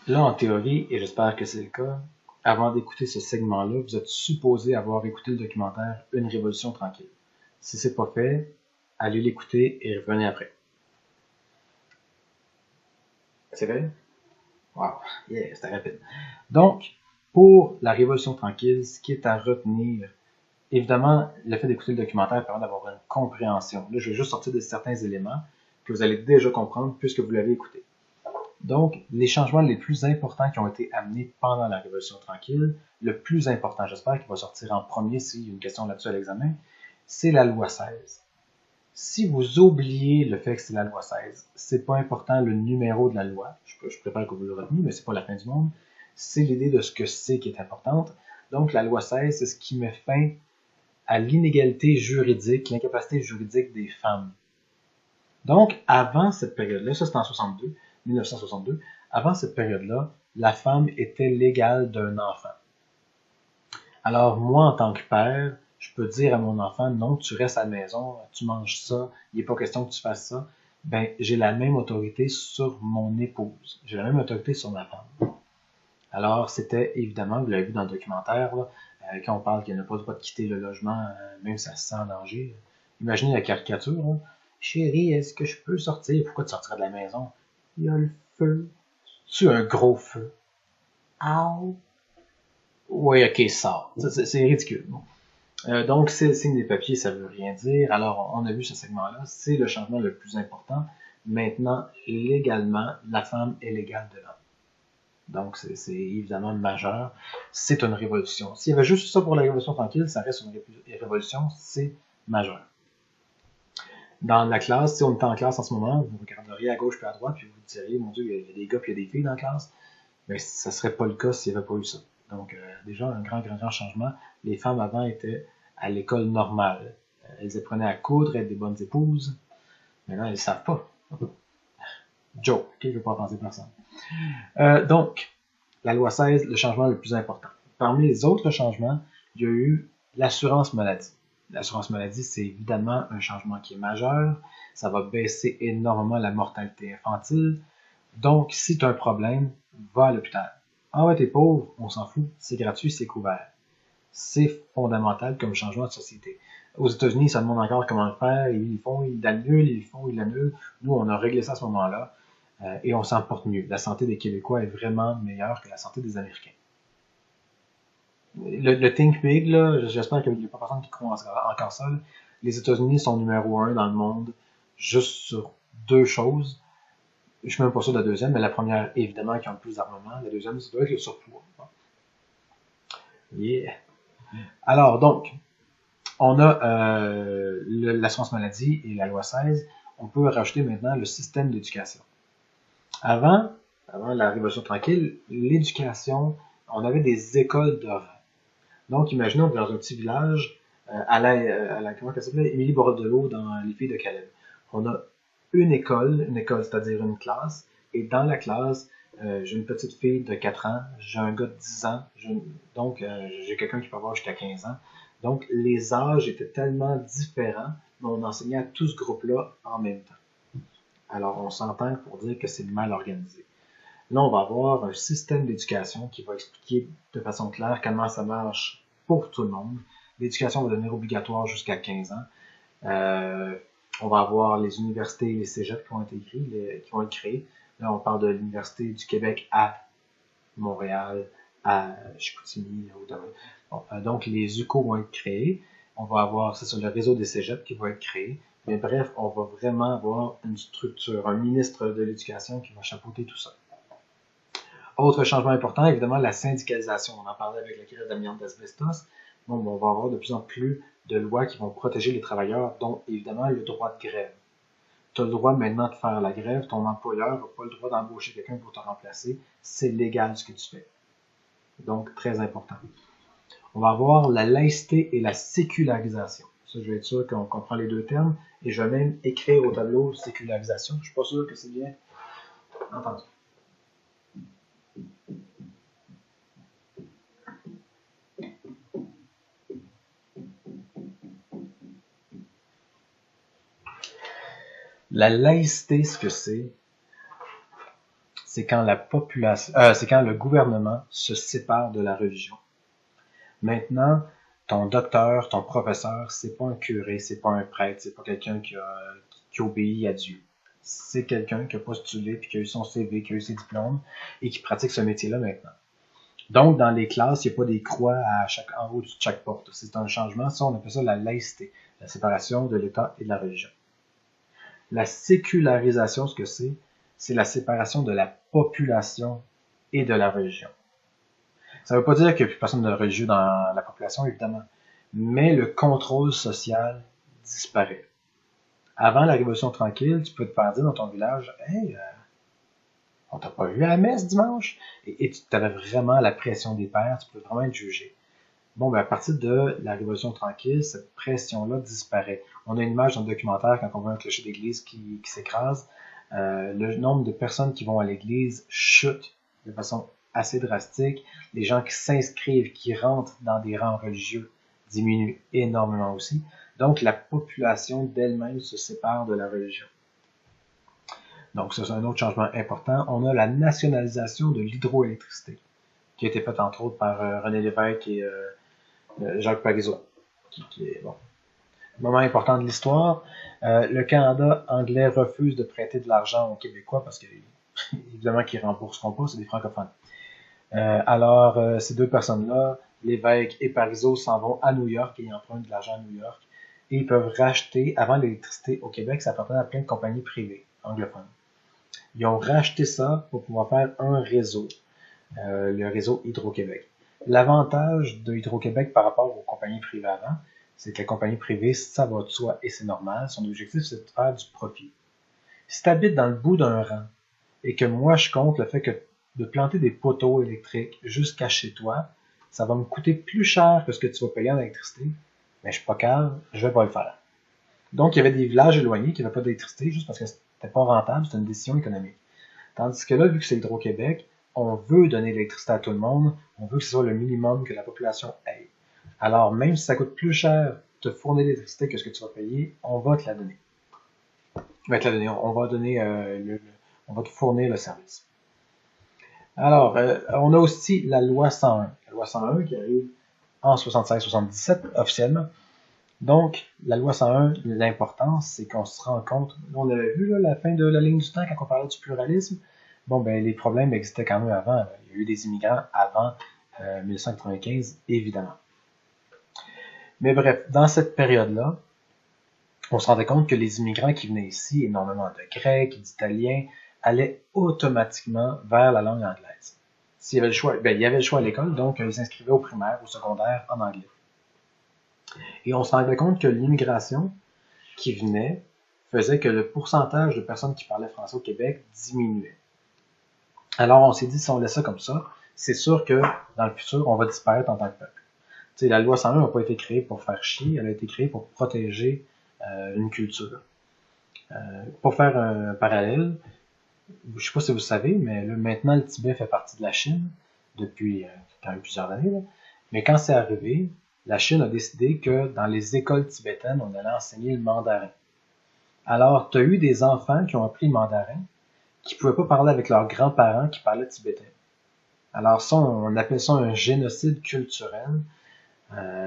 Là, en théorie, et j'espère que c'est le cas, avant d'écouter ce segment-là, vous êtes supposé avoir écouté le documentaire Une révolution tranquille. Si c'est pas fait, allez l'écouter et revenez après. C'est vrai? Wow, yeah, c'était rapide. Donc, pour la révolution tranquille, ce qui est à retenir, évidemment, le fait d'écouter le documentaire permet d'avoir une compréhension. Là, je vais juste sortir de certains éléments que vous allez déjà comprendre puisque vous l'avez écouté. Donc, les changements les plus importants qui ont été amenés pendant la Révolution tranquille, le plus important, j'espère qu'il va sortir en premier s'il y a une question là-dessus à l'examen, c'est la loi 16. Si vous oubliez le fait que c'est la loi 16, c'est pas important le numéro de la loi, je préfère que vous le reteniez, mais c'est pas la fin du monde, c'est l'idée de ce que c'est qui est importante. Donc, la loi 16, c'est ce qui met fin à l'inégalité juridique, l'incapacité juridique des femmes. Donc, avant cette période-là, ça c'est en 1962, avant cette période-là, la femme était l'égale d'un enfant. Alors, moi, en tant que père, je peux dire à mon enfant, non, tu restes à la maison, tu manges ça, il n'est pas question que tu fasses ça. Ben, j'ai la même autorité sur mon épouse. J'ai la même autorité sur ma femme. Alors, c'était évidemment, vous l'avez vu dans le documentaire, là, quand on parle qu'il n'a pas le droit de quitter le logement, même si ça se sent en danger. Imaginez la caricature. Hein. Chérie, est-ce que je peux sortir? Pourquoi tu sortirais de la maison? Il y a le feu. Tu as un gros feu. Ow! Oui, ok, sort. C'est ridicule. Bon. Donc, c'est signe des papiers, ça veut rien dire. Alors, on a vu ce segment-là. C'est le changement le plus important. Maintenant, légalement, la femme est l'égale de l'homme. Donc, c'est évidemment majeur. C'est une révolution. S'il y avait juste ça pour la révolution tranquille, ça reste une révolution, c'est majeur. Dans la classe, si on est en classe en ce moment, vous regarderiez à gauche puis à droite, puis vous diriez, mon Dieu, il y a des gars puis il y a des filles dans la classe. Mais ça ne serait pas le cas s'il n'y avait pas eu ça. Donc, déjà, un grand changement. Les femmes avant étaient à l'école normale. Elles apprenaient à coudre, être des bonnes épouses. Maintenant, elles ne savent pas. Joe, ok, je ne veux pas offenser personne. Donc, la loi 16, le changement le plus important. Parmi les autres changements, il y a eu l'assurance maladie. L'assurance maladie, c'est évidemment un changement qui est majeur. Ça va baisser énormément la mortalité infantile. Donc, si tu as un problème, va à l'hôpital. Ah ouais, t'es pauvre, on s'en fout, c'est gratuit, c'est couvert. C'est fondamental comme changement de société. Aux États-Unis, ça demande encore comment le faire, ils font, ils l'annulent, ils font, ils l'annulent. Nous, on a réglé ça à ce moment-là et on s'en porte mieux. La santé des Québécois est vraiment meilleure que la santé des Américains. Le Think Big, là, j'espère qu'il n'y a pas personne qui croit encore ça. Là. Les États-Unis sont numéro 1 dans le monde juste sur deux choses. Je suis même pas sûr de la deuxième, mais la première, évidemment, qui a le plus d'armement. La deuxième, ça doit être le surpoids. Yeah. Alors, donc, on a l'assurance maladie et la loi 16. On peut rajouter maintenant le système d'éducation. Avant la Révolution tranquille, l'éducation, on avait des écoles de rang. Donc, imaginons que dans un petit village, comment ça s'appelait? Émilie Bordelot dans Les Filles de Caleb. On a une école, c'est-à-dire une classe, et dans la classe, j'ai une petite fille de 4 ans, j'ai un gars de 10 ans, donc j'ai quelqu'un qui peut avoir jusqu'à 15 ans. Donc, les âges étaient tellement différents, mais on enseignait à tout ce groupe-là en même temps. Alors, on s'entend pour dire que c'est mal organisé. Là, on va avoir un système d'éducation qui va expliquer de façon claire comment ça marche pour tout le monde. L'éducation va devenir obligatoire jusqu'à 15 ans. Euh, on va avoir les universités et les cégeps qui vont être créés. Là, on parle de l'Université du Québec à Montréal, à Chicoutimi, à Ottawa. Bon, donc, les UQO vont être créés. On va avoir, c'est sur le réseau des cégeps qui va être créé. Mais bref, on va vraiment avoir une structure, un ministre de l'Éducation qui va chapeauter tout ça. Autre changement important, évidemment, la syndicalisation. On en parlait avec la crise d'amiante d'asbestos. Donc, on va avoir de plus en plus de lois qui vont protéger les travailleurs, dont évidemment le droit de grève. Tu as le droit maintenant de faire la grève, ton employeur n'a pas le droit d'embaucher quelqu'un pour te remplacer. C'est légal ce que tu fais. Donc, très important. On va avoir la laïcité et la sécularisation. Ça, je vais être sûr qu'on comprend les deux termes. Et je vais même écrire au tableau sécularisation. Je ne suis pas sûr que c'est bien entendu. La laïcité, ce que c'est c'est quand c'est quand le gouvernement se sépare de la religion. Maintenant, ton docteur, ton professeur, c'est pas un curé, c'est pas un prêtre, c'est pas quelqu'un qui obéit à Dieu. C'est quelqu'un qui a postulé, puis qui a eu son CV, qui a eu ses diplômes, et qui pratique ce métier-là maintenant. Donc, dans les classes, il n'y a pas des croix en haut de chaque porte. C'est un changement. Ça, on appelle ça la laïcité, la séparation de l'État et de la religion. La sécularisation, ce que c'est la séparation de la population et de la religion. Ça ne veut pas dire qu'il n'y a plus personne de religieux dans la population, évidemment, mais le contrôle social disparaît. Avant la Révolution tranquille, tu peux te faire dire dans ton village « Hey, on t'a pas vu à la messe dimanche? » Et tu avais vraiment la pression des pères, tu pouvais vraiment être jugé. Bon, ben à partir de la Révolution tranquille, cette pression-là disparaît. On a une image dans le documentaire quand on voit un clocher d'église qui s'écrase. Le nombre de personnes qui vont à l'église chute de façon assez drastique. Les gens qui s'inscrivent, qui rentrent dans des rangs religieux diminuent énormément aussi. Donc, la population d'elle-même se sépare de la religion. Donc, ça, c'est un autre changement important. On a la nationalisation de l'hydroélectricité, qui a été faite entre autres par René Lévesque et Jacques Parizeau, qui est bon. Moment important de l'histoire, le Canada anglais refuse de prêter de l'argent aux Québécois parce que, évidemment, qu'ils ne rembourseront pas, c'est des francophones. Alors, ces deux personnes-là, Lévesque et Parizeau, s'en vont à New York et ils empruntent de l'argent à New York. Et ils peuvent racheter, avant l'électricité au Québec, ça appartenait à plein de compagnies privées anglophones. Ils ont racheté ça pour pouvoir faire un réseau, le réseau Hydro-Québec. L'avantage de Hydro-Québec par rapport aux compagnies privées avant, c'est que la compagnie privée, ça va de soi et c'est normal. Son objectif, c'est de faire du profit. Si tu habites dans le bout d'un rang et que moi, je compte le fait que de planter des poteaux électriques jusqu'à chez toi, ça va me coûter plus cher que ce que tu vas payer en électricité, mais je suis pas calme, je vais pas le faire. Donc, il y avait des villages éloignés qui n'avaient pas d'électricité juste parce que c'était pas rentable, c'était une décision économique. Tandis que là, vu que c'est Hydro-Québec, on veut donner l'électricité à tout le monde, on veut que ce soit le minimum que la population ait. Alors, même si ça coûte plus cher de fournir l'électricité que ce que tu vas payer, on va te la donner. On va te fournir le service. Alors, on a aussi la loi 101. La loi 101 qui arrive en 76-77 officiellement. Donc, la loi 101, l'importance, c'est qu'on se rend compte, on avait vu là, la fin de la ligne du temps quand on parlait du pluralisme. Bon, ben les problèmes existaient quand même avant. Là. Il y a eu des immigrants avant 1995, évidemment. Mais bref, dans cette période-là, on se rendait compte que les immigrants qui venaient ici, énormément de Grecs, d'Italiens, allaient automatiquement vers la langue anglaise. S'il y avait le choix, ben, il y avait le choix à l'école, donc ils s'inscrivaient au primaire, au secondaire, en anglais. Et on se rendait compte que l'immigration qui venait faisait que le pourcentage de personnes qui parlaient français au Québec diminuait. Alors on s'est dit, si on laisse ça comme ça, c'est sûr que dans le futur, on va disparaître en tant que peuple. T'sais, la loi 101 n'a pas été créée pour faire chier, elle a été créée pour protéger une culture. Pour faire un parallèle, je ne sais pas si vous savez, mais là, maintenant le Tibet fait partie de la Chine depuis quand même plusieurs années. Là. Mais quand c'est arrivé, la Chine a décidé que dans les écoles tibétaines, on allait enseigner le mandarin. Alors, tu as eu des enfants qui ont appris le mandarin, qui ne pouvaient pas parler avec leurs grands-parents qui parlaient tibétain. Alors ça, on appelle ça un génocide culturel.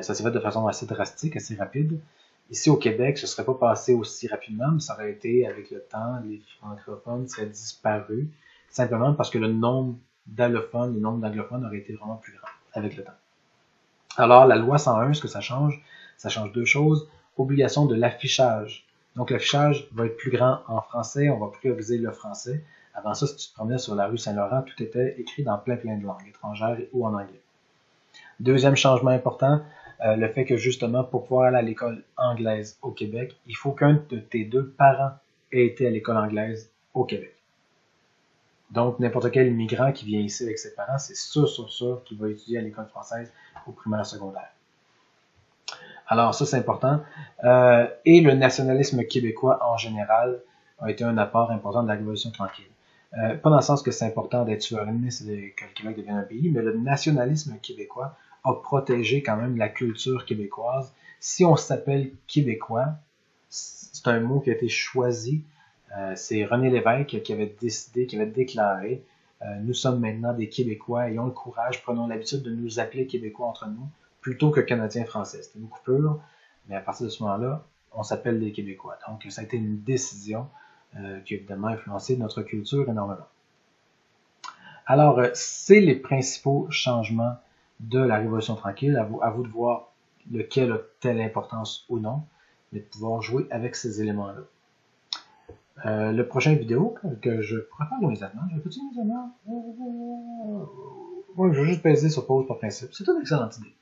Ça s'est fait de façon assez drastique, assez rapide. Ici au Québec, ce ne serait pas passé aussi rapidement, mais ça aurait été, avec le temps, les francophones seraient disparus, simplement parce que le nombre d'allophones, le nombre d'anglophones aurait été vraiment plus grand avec le temps. Alors, la loi 101, ce que ça change deux choses. Obligation de l'affichage. Donc, l'affichage va être plus grand en français, on va prioriser le français. Avant ça, si tu te promenais sur la rue Saint-Laurent, tout était écrit dans plein de langues, étrangères ou en anglais. Deuxième changement important, le fait que justement, pour pouvoir aller à l'école anglaise au Québec, il faut qu'un de tes deux parents ait été à l'école anglaise au Québec. Donc, n'importe quel immigrant qui vient ici avec ses parents, c'est sûr qu'il va étudier à l'école française au primaire secondaire. Alors, ça, c'est important. Et le nationalisme québécois, en général, a été un apport important de la Révolution tranquille. Pas dans le sens que c'est important d'être souverainiste et que le Québec devienne un pays, mais le nationalisme québécois a protégé quand même la culture québécoise. Si on s'appelle Québécois, c'est un mot qui a été choisi. C'est René Lévesque qui avait décidé, qui avait déclaré Nous sommes maintenant des Québécois, ayons le courage, prenons l'habitude de nous appeler Québécois entre nous, plutôt que Canadiens-Français. C'était une coupure, mais à partir de ce moment-là, on s'appelle des Québécois. Donc, ça a été une décision qui a évidemment influencé notre culture énormément. Alors, c'est les principaux changements de la Révolution tranquille. À vous de voir lequel a telle importance ou non, mais de pouvoir jouer avec ces éléments-là. Le prochain vidéo que je pourrais faire immédiatement, je vais immédiatement. Ouais, je vais juste peser sur pause par principe. C'est une excellente idée.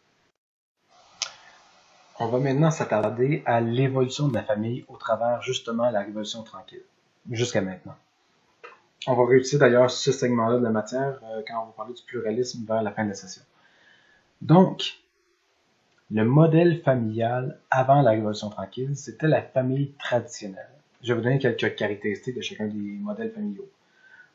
On va maintenant s'attarder à l'évolution de la famille au travers justement de la Révolution tranquille, jusqu'à maintenant. On va réutiliser d'ailleurs ce segment-là de la matière quand on va parler du pluralisme vers la fin de la session. Donc, le modèle familial avant la Révolution tranquille, c'était la famille traditionnelle. Je vais vous donner quelques caractéristiques de chacun des modèles familiaux.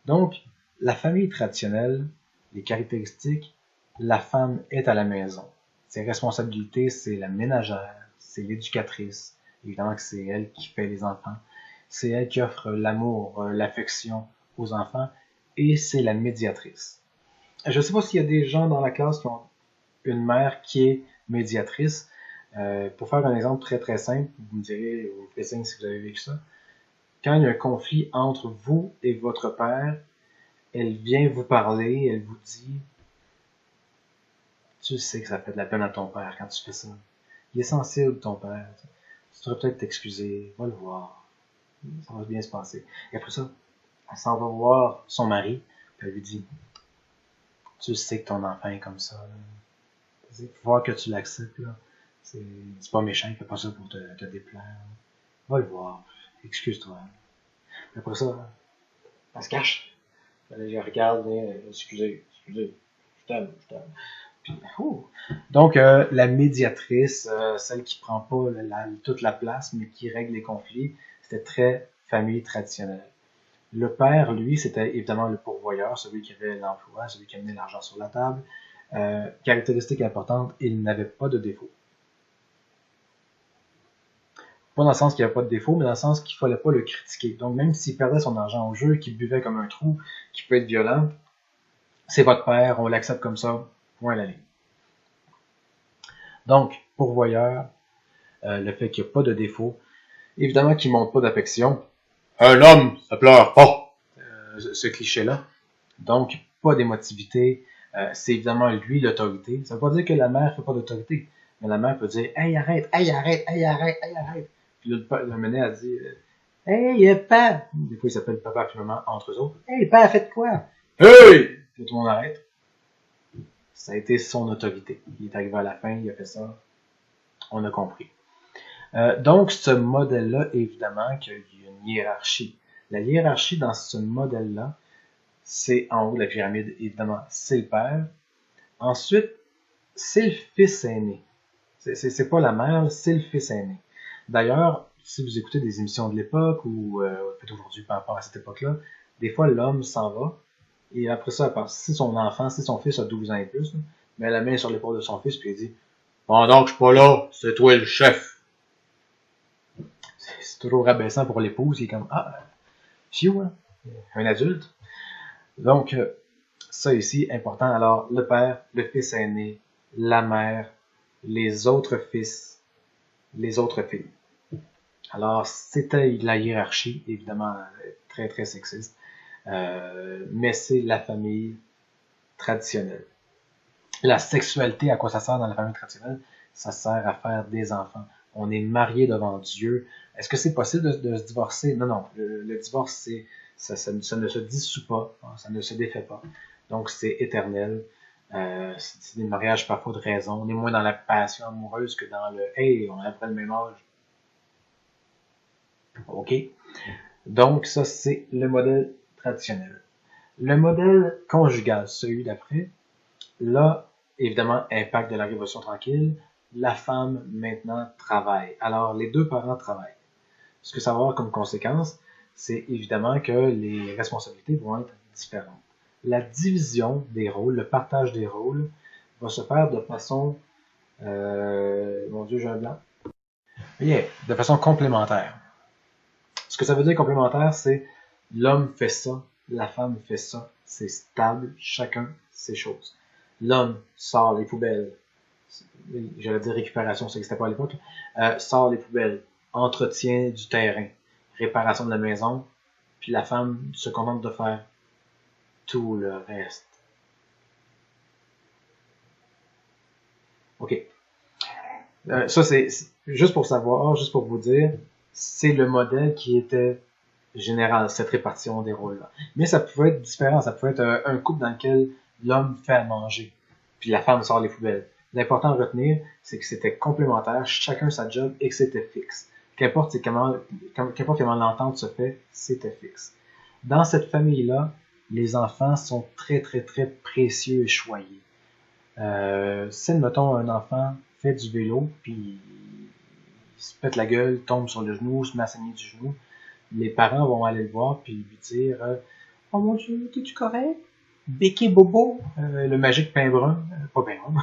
Donc, la famille traditionnelle, les caractéristiques, la femme est à la maison. Ses responsabilités, c'est la ménagère, c'est l'éducatrice. Évidemment que c'est elle qui fait les enfants. C'est elle qui offre l'amour, l'affection aux enfants. Et c'est la médiatrice. Je ne sais pas s'il y a des gens dans la classe qui ont une mère qui est médiatrice. Pour faire un exemple très très simple, vous me direz, vous me faites signe si vous avez vécu ça. Quand il y a un conflit entre vous et votre père, elle vient vous parler, elle vous dit « Tu sais que ça fait de la peine à ton père quand tu fais ça. Il est sensible, ton père. Tu devrais peut-être t'excuser, va le voir. Ça va bien se passer. » Et après ça, elle s'en va voir son mari, puis elle lui dit « Tu sais que ton enfant est comme ça. Il faut voir que tu l'acceptes. C'est pas méchant, il fait pas ça pour te déplaire. Va le voir, excuse-toi. » Après ça, elle se cache. Je regarde, excusez, je t'aime. Puis, donc, la médiatrice, celle qui prend pas toute la place, mais qui règle les conflits, c'était très famille traditionnelle. Le père, lui, c'était évidemment le pourvoyeur, celui qui avait l'emploi, celui qui amenait l'argent sur la table. Caractéristique importante, il n'avait pas de défaut. Pas dans le sens qu'il n'y avait pas de défaut, mais dans le sens qu'il ne fallait pas le critiquer. Donc, même s'il perdait son argent au jeu, qu'il buvait comme un trou, qu'il peut être violent, c'est votre père, on l'accepte comme ça, point à la ligne. Donc, pourvoyeur, le fait qu'il n'y a pas de défaut, évidemment qu'il ne montre pas d'affection. Un homme, ça pleure pas. Ce cliché-là. Donc, pas d'émotivité. C'est évidemment lui l'autorité. Ça ne veut pas dire que la mère ne fait pas d'autorité. Mais la mère peut dire « Hey, arrête, hey, arrête, hey, arrête, hey, arrête. » Puis là, le mené a dit « Hey, papa. » Des fois, ils s'appellent papa et maman entre eux autres. « Hey, papa, faites quoi? »« Hey! » Puis tout le monde arrête. Ça a été son autorité. Il est arrivé à la fin, il a fait ça. On a compris. Donc, ce modèle-là, évidemment, qu'il y a une hiérarchie. La hiérarchie dans ce modèle-là, c'est en haut de la pyramide, évidemment, c'est le père. Ensuite, c'est le fils aîné. C'est pas la mère, c'est le fils aîné. D'ailleurs, si vous écoutez des émissions de l'époque, ou peut-être aujourd'hui par rapport à cette époque-là, des fois, l'homme s'en va, et après ça, si son enfant, si son fils a 12 ans et plus, met la main sur l'épaule de son fils, puis il dit « Pendant que je suis pas là, c'est toi le chef. » C'est toujours rabaissant pour l'épouse, qui est comme « Ah, fiou, hein? Un adulte. » Donc, ça ici, important. Alors, le père, le fils aîné, la mère, les autres fils, les autres filles. Alors, c'était la hiérarchie, évidemment, très, très sexiste. Mais c'est la famille traditionnelle. La sexualité, à quoi ça sert dans la famille traditionnelle? Ça sert à faire des enfants. On est marié devant Dieu. Est-ce que c'est possible de se divorcer? Non, non. Le divorce, ça ne se dissout pas. Ça ne se défait pas. Donc, c'est éternel. C'est des mariages parfois de raison. On est moins dans la passion amoureuse que dans le « Hey, on a après le même âge ». OK? Donc, ça, c'est le modèle traditionnel. Le modèle conjugal, celui d'après, là, évidemment, impact de la Révolution tranquille, la femme, maintenant, travaille. Alors, les deux parents travaillent. Ce que ça va avoir comme conséquence, c'est évidemment que les responsabilités vont être différentes. La division des rôles, le partage des rôles, va se faire de façon... mon Dieu, j'ai un blanc. Bien, de façon complémentaire. Ce que ça veut dire complémentaire, c'est l'homme fait ça, La femme fait ça. C'est stable, chacun ses choses. L'homme sort les poubelles. J'allais dire récupération, ça n'existait pas à l'époque. Sort les poubelles, entretien du terrain, réparation de la maison, puis la femme se contente de faire tout le reste. OK. Ça, c'est juste pour savoir, juste pour vous dire, c'est le modèle qui était général, cette répartition des rôles-là. Mais ça pouvait être différent. Ça pouvait être un couple dans lequel l'homme fait à manger, puis la femme sort les poubelles. L'important à retenir, c'est que c'était complémentaire, chacun sa job et que c'était fixe. Qu'importe comment l'entente se fait, c'était fixe. Dans cette famille-là, les enfants sont très, très, très précieux et choyés. Si, mettons, un enfant fait du vélo, puis il se pète la gueule, tombe sur le genou, se met à saigner du genou, les parents vont aller le voir, puis lui dire Oh mon Dieu, t'es-tu correct? Béquet bobo, le magique pain brun, pas pain brun,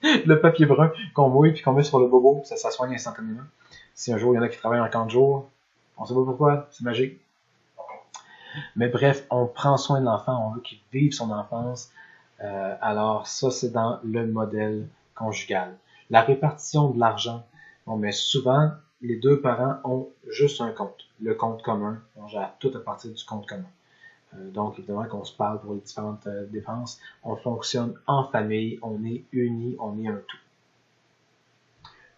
le papier brun qu'on mouille puis qu'on met sur le bobo, ça soigne instantanément. Si un jour il y en a qui travaillent en camp de jour, on sait pas pourquoi, c'est magique. Mais bref, on prend soin de l'enfant, on veut qu'il vive son enfance. Alors ça, c'est dans le modèle conjugal. La répartition de l'argent, bon, mais souvent, les deux parents ont juste un compte, le compte commun. On gère tout à partir du compte commun. Donc, évidemment, qu'on se parle pour les différentes dépenses. On fonctionne en famille, on est unis, on est un tout.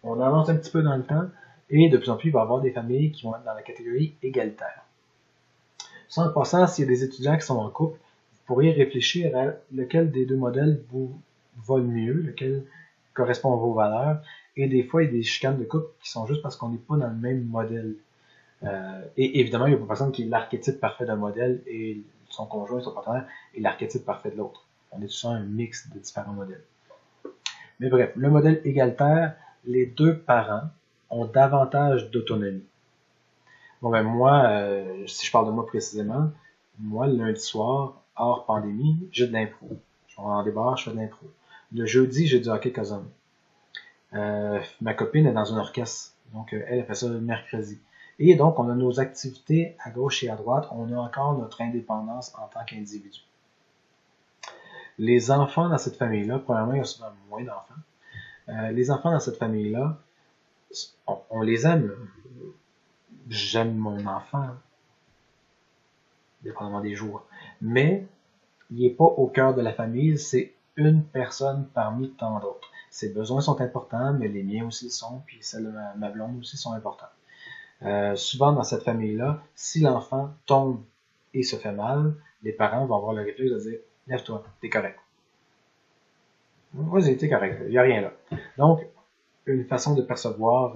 On avance un petit peu dans le temps et de plus en plus, il va y avoir des familles qui vont être dans la catégorie égalitaire. Ça, en passant, s'il y a des étudiants qui sont en couple, vous pourriez réfléchir à lequel des deux modèles vous va le mieux, lequel correspond à vos valeurs. Et des fois, il y a des chicanes de couple qui sont juste parce qu'on n'est pas dans le même modèle. Et évidemment, il n'y a pas personne qui est l'archétype parfait d'un modèle et son conjoint, son partenaire, est l'archétype parfait de l'autre. On est tous un mix de différents modèles. Mais bref, le modèle égalitaire, les deux parents ont davantage d'autonomie. Bon ben moi, si je parle de moi précisément, moi le lundi soir, hors pandémie, j'ai de l'impro. Je vais en débarre, je fais de l'impro. Le jeudi, j'ai du hockey cousin. Ma copine est dans un orchestre, donc elle fait ça le mercredi. Et donc, on a nos activités à gauche et à droite, on a encore notre indépendance en tant qu'individu. Les enfants dans cette famille-là, premièrement, il y a souvent moins d'enfants. Les enfants dans cette famille-là, on les aime. J'aime mon enfant, dépendamment des jours. Mais il n'est pas au cœur de la famille, c'est une personne parmi tant d'autres. Ses besoins sont importants, mais les miens aussi sont, puis celles de ma blonde aussi sont importants. Souvent dans cette famille-là, si l'enfant tombe et se fait mal, les parents vont avoir le réflexe de dire « Lève-toi, t'es correct. » Vas-y, t'es correct, il n'y a rien là. Donc, une façon de percevoir,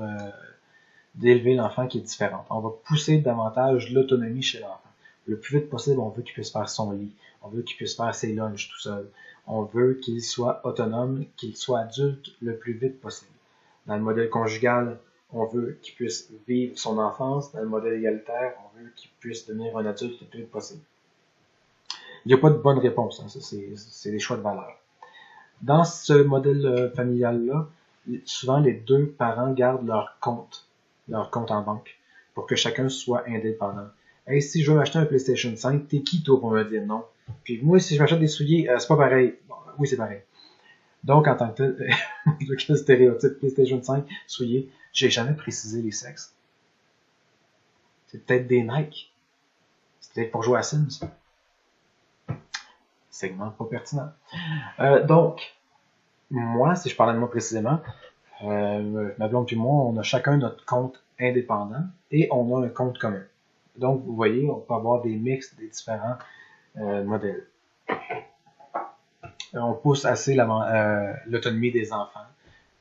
d'élever l'enfant qui est différente. On va pousser davantage l'autonomie chez l'enfant. Le plus vite possible, on veut qu'il puisse faire son lit. On veut qu'il puisse faire ses lunchs tout seul. On veut qu'il soit autonome, qu'il soit adulte le plus vite possible. Dans le modèle conjugal, on veut qu'il puisse vivre son enfance. Dans le modèle égalitaire, on veut qu'il puisse devenir un adulte le plus vite possible. Il n'y a pas de bonne réponse. Hein. C'est des choix de valeur. Dans ce modèle familial-là, souvent les deux parents gardent leur compte en banque, pour que chacun soit indépendant. Hey, si je veux acheter un PlayStation 5, t'es qui toi pour me dire non? Puis moi, si je m'achète des souliers, c'est pas pareil. Bon, oui, c'est pareil. Donc, en tant que tel, le stéréotype PlayStation 5, souliers, j'ai jamais précisé les sexes. C'est peut-être des Nike. C'est peut-être pour jouer à Sims. Segment pas pertinent. Donc, moi, si je parlais de moi précisément, ma blonde et moi, on a chacun notre compte indépendant et on a un compte commun. Donc, vous voyez, on peut avoir des mix des différents modèles. On pousse assez l'autonomie des enfants,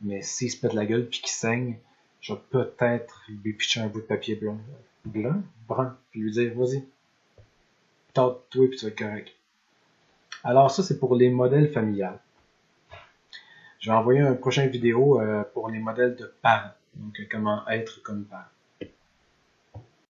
mais s'ils se pètent la gueule puis qu'ils saignent, je vais peut-être lui pitcher un bout de papier brun, puis lui dire, vas-y, tâte-toi puis tu vas être correct. Alors ça, c'est pour les modèles familiales. Je vais envoyer une prochaine vidéo pour les modèles de parents, donc comment être comme parent.